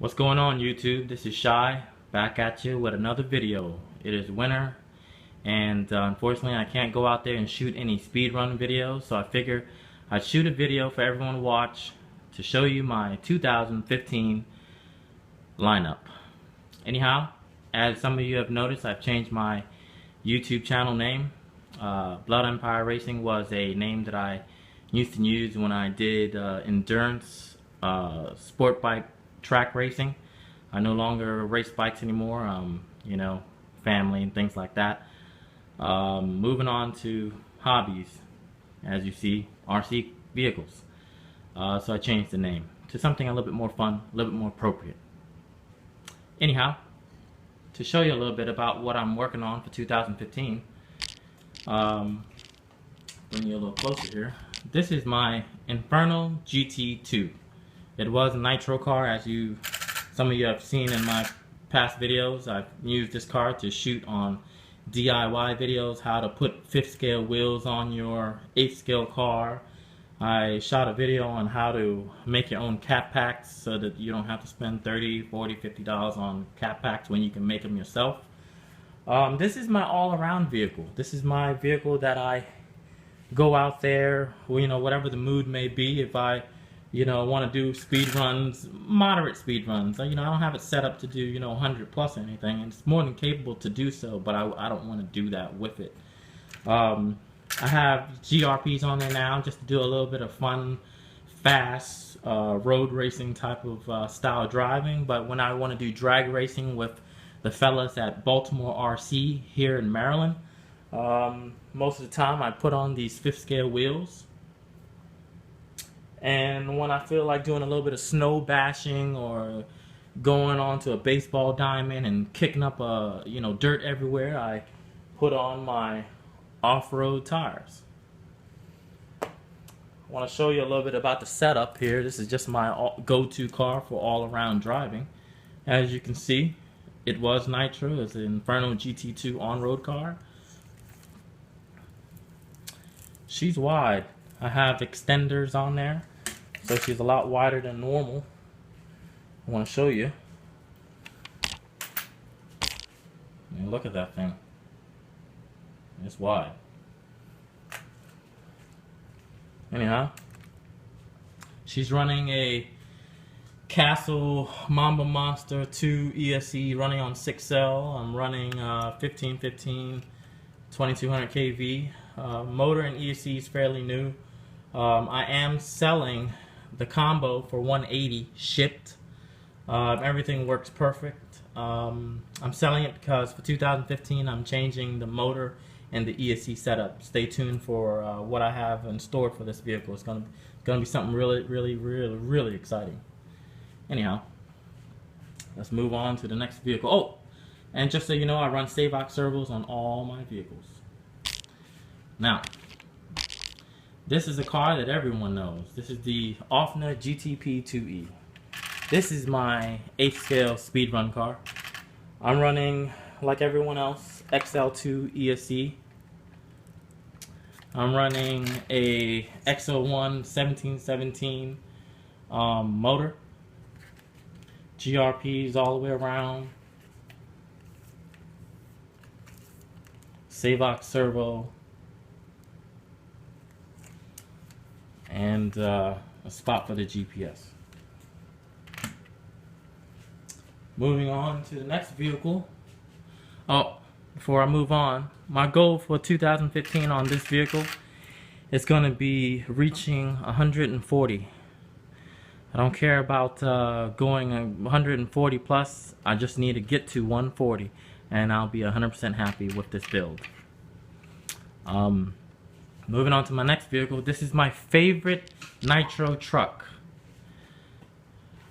What's going on, YouTube? This is Shy back at you with another video. It is winter and unfortunately I can't go out there and shoot any speedrun videos, so I figure I'd shoot a video for everyone to watch to show you my 2015 lineup. Anyhow, as some of you have noticed, I've changed my YouTube channel name. Blood Empire Racing was a name that I used to use when I did endurance sport bike track racing. I no longer race bikes anymore, you know, family and things like that. Moving on to hobbies, as you see, RC vehicles. So I changed the name to something a little bit more fun, a little bit more appropriate. Anyhow, to show you a little bit about what I'm working on for 2015, bring you a little closer here. This is my Inferno GT2. It was a nitro car, as some of you have seen in my past videos. I've used this car to shoot on DIY videos, how to put 5th scale wheels on your 8th scale car. I shot a video on how to make your own cap packs so that you don't have to spend $30, $40, $50 on cap packs when you can make them yourself. This is my all-around vehicle. This is my vehicle that I go out there, you know, whatever the mood may be. If I want to do speed runs, moderate speed runs. I don't have it set up to do 100 plus or anything, and it's more than capable to do so, but I don't want to do that with it. I have GRPs on there now just to do a little bit of fun, fast road racing type of style driving. But when I want to do drag racing with the fellas at Baltimore RC here in Maryland, most of the time I put on these 5th scale wheels. And when I feel like doing a little bit of snow bashing or going onto a baseball diamond and kicking up dirt everywhere, I put on my off-road tires. I want to show you a little bit about the setup here. This is just my go-to car for all-around driving. As you can see, it was nitro. It's an Inferno GT2 on-road car. She's wide. I have extenders on there, so she's a lot wider than normal. I want to show you. And look at that thing. It's wide. Anyhow, she's running a Castle Mamba Monster 2 ESC running on 6L. I'm running 1515 2200 kV. Motor and ESC is fairly new. I am selling the combo for $180 shipped. Everything works perfect. I'm selling it because for 2015 I'm changing the motor and the ESC setup. Stay tuned for what I have in store for this vehicle. It's gonna be something really exciting. Anyhow, let's move on to the next vehicle. Oh, and just so you know, I run Savox servos on all my vehicles. Now, this is a car that everyone knows. This is the Offner GTP2E. This is my 8th scale speedrun car. I'm running, like everyone else, XL2 ESC. I'm running a XO1 1717 motor. GRPs all the way around. Savox servo. And a spot for the GPS. Moving on to the next vehicle. Oh, before I move on, my goal for 2015 on this vehicle is going to be reaching 140. I don't care about going 140 plus. I just need to get to 140, and I'll be 100% happy with this build. Moving on to my next vehicle. This is my favorite nitro truck.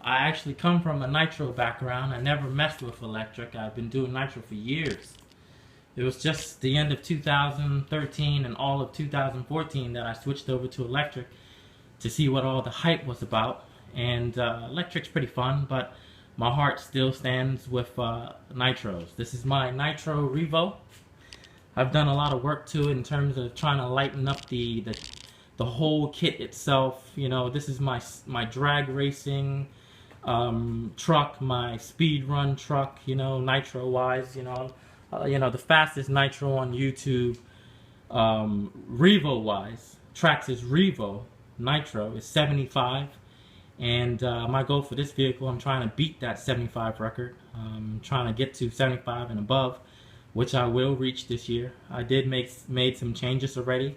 I actually come from a nitro background. I never messed with electric. I've been doing nitro for years. It was just the end of 2013 and all of 2014 that I switched over to electric to see what all the hype was about. And electric's pretty fun, but my heart still stands with nitros. This is my nitro Revo. I've done a lot of work to it in terms of trying to lighten up the whole kit itself. You know, this is my drag racing truck, my speed run truck, nitro wise, the fastest nitro on YouTube, Revo wise, Traxxas Revo nitro is 75. And my goal for this vehicle, I'm trying to beat that 75 record. I'm trying to get to 75 and above, which I will reach this year. I did made some changes already.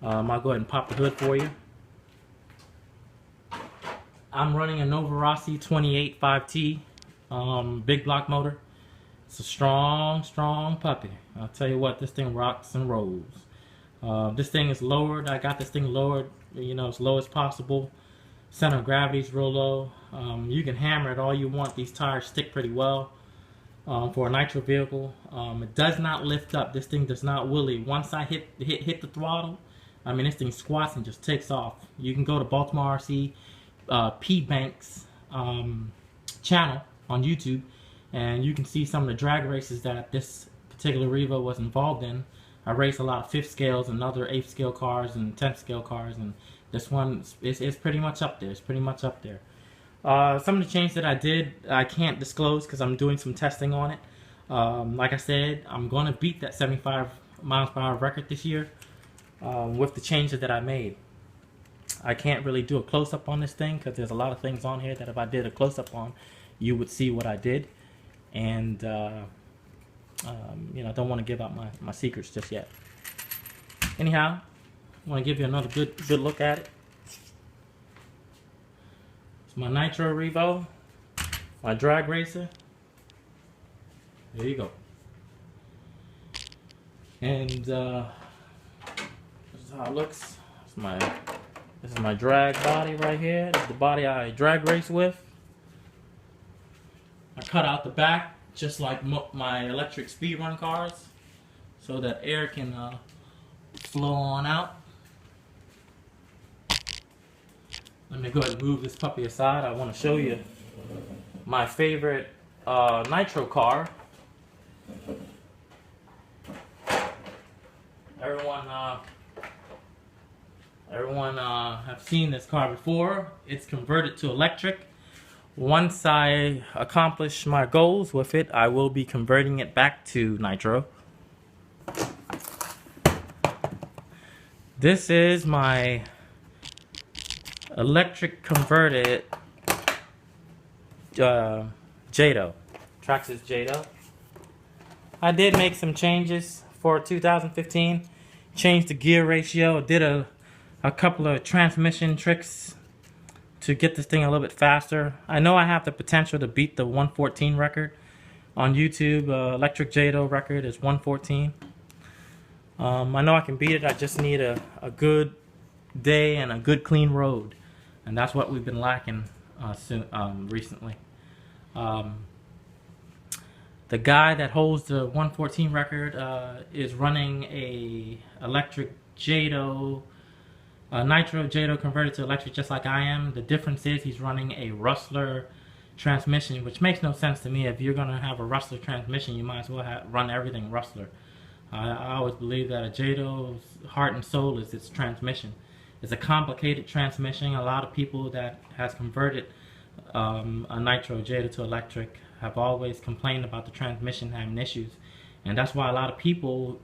I'll go ahead and pop the hood for you. I'm running a Nova Rossi 28 5T big block motor. It's a strong puppy. I'll tell you what, this thing rocks and rolls. This thing is lowered. I got this thing lowered, as low as possible. Center of gravity is real low. You can hammer it all you want. These tires stick pretty well for a nitro vehicle. It does not lift up. This thing does not wheelie. Once I hit the throttle, I mean, this thing squats and just takes off. You can go to Baltimore RC P Banks channel on YouTube, and you can see some of the drag races that this particular Revo was involved in. I race a lot of 5th scales and other 8th scale cars and 10th scale cars, and this one is pretty much up there. It's pretty much up there. Some of the changes that I did, I can't disclose because I'm doing some testing on it. Like I said, I'm going to beat that 75 miles per hour record this year with the changes that I made. I can't really do a close-up on this thing because there's a lot of things on here that if I did a close-up on, you would see what I did. And, I don't want to give out my secrets just yet. Anyhow, I want to give you another good look at it. It's my Nitro Revo, my drag racer. There you go. And this is how it looks. This is my drag body right here. This is the body I drag race with. I cut out the back just like my electric speed run cars so that air can flow on out. Let me go ahead and move this puppy aside. I want to show you my favorite nitro car. Everyone have seen this car before. It's converted to electric. Once I accomplish my goals with it, I will be converting it back to nitro. This is my electric converted Jato, Traxxas Jato. I did make some changes for 2015. Changed the gear ratio. Did a couple of transmission tricks to get this thing a little bit faster. I know I have the potential to beat the 114 record on YouTube. Electric Jato record is 114. I know I can beat it. I just need a good day and a good clean road, and that's what we've been lacking recently. The guy that holds the 114 record is running a electric Jato, nitro Jato converted to electric just like I am. The difference is he's running a Rustler transmission, which makes no sense to me. If you're going to have a Rustler transmission, you might as well run everything Rustler. I always believe that a Jato's heart and soul is its transmission. It's a complicated transmission. A lot of people that has converted a nitro Jato to electric have always complained about the transmission having issues, and that's why a lot of people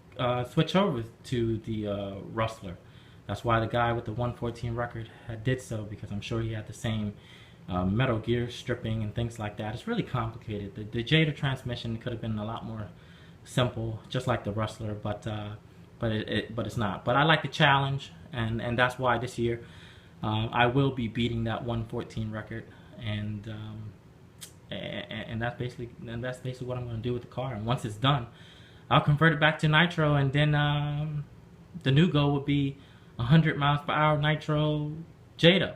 switch over to the Rustler. That's why the guy with the 114 record did so, because I'm sure he had the same metal gear stripping and things like that. It's really complicated. The Jato transmission could have been a lot more simple, just like the Rustler, but it's not. But I like the challenge, and that's why this year I will be beating that 114 record, and that's basically what I'm going to do with the car. And once it's done, I'll convert it back to nitro, and then the new goal would be 100 miles per hour nitro Jato.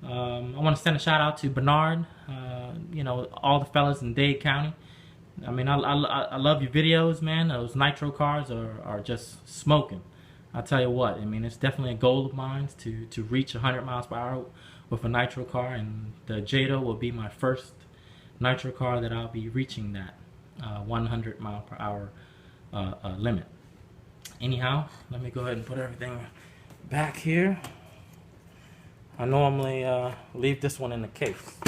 I want to send a shout out to Bernard, all the fellas in Dade County. I mean, I love your videos, man. Those nitro cars are just smoking. I'll tell you what, I mean, it's definitely a goal of mine to reach 100 miles per hour with a nitro car, and the Jato will be my first nitro car that I'll be reaching that 100 mile per hour limit. Anyhow, let me go ahead and put everything back here. I normally leave this one in the case.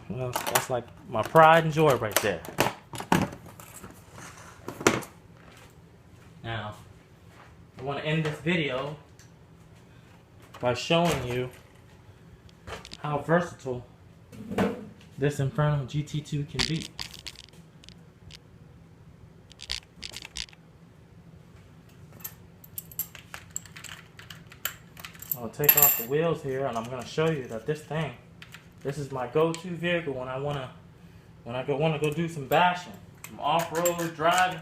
Well, that's like my pride and joy right there. Now, I want to end this video by showing you how versatile this Inferno GT2 can be. I'll take off the wheels here, and I'm going to show you that this is my go-to vehicle when I want to go do some bashing, some off-road driving.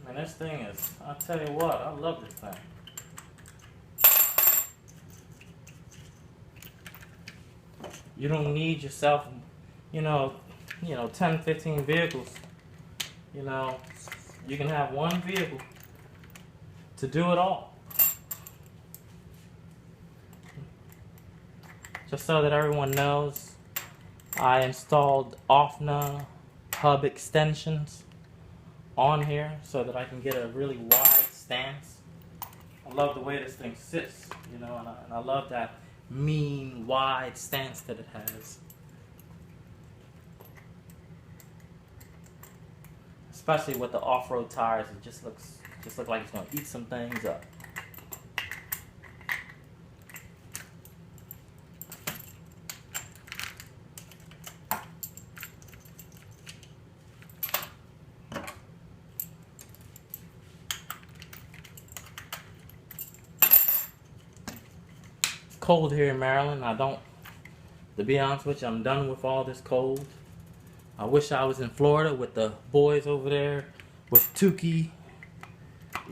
Man, this thing is, I'll tell you what, I love this thing. You don't need yourself, 10, 15 vehicles. You can have one vehicle to do it all. Just so that everyone knows, I installed OFNA hub extensions on here so that I can get a really wide stance. I love the way this thing sits, and I love that mean wide stance that it has. Especially with the off-road tires, it just looks like it's going to eat some things up. Cold here in Maryland. To be honest with you, I'm done with all this cold. I wish I was in Florida with the boys over there with Tukey,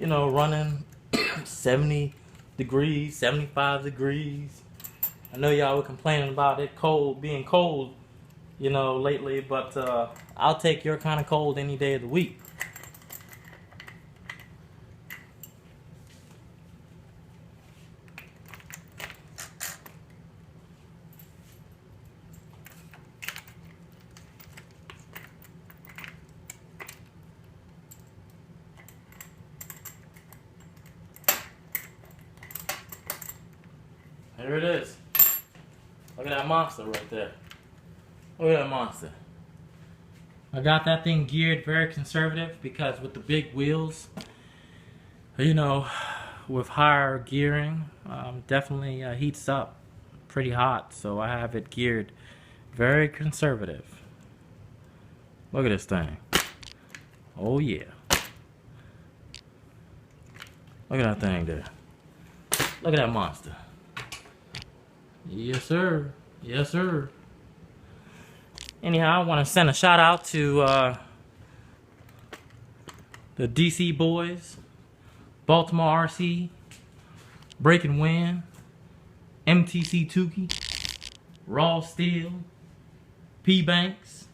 running 70 degrees, 75 degrees. I know y'all were complaining about it being cold, lately, but I'll take your kind of cold any day of the week. There it is. Look at that monster right there. Look at that monster. I got that thing geared very conservative because with the big wheels, with higher gearing, definitely heats up pretty hot. So I have it geared very conservative. Look at this thing. Oh yeah. Look at that thing there. Look at that monster. Yes, sir. Yes, sir. Anyhow, I want to send a shout out to the DC boys, Baltimore RC, Break and Win, MTC Tukey, Raw Steel, P Banks,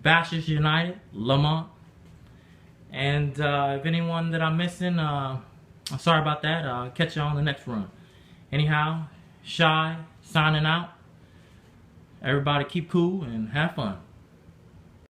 Bashers United, Lamont, and if anyone that I'm missing, I'm sorry about that. I'll catch you on the next run. Anyhow, Shy signing out. Everybody keep cool and have fun.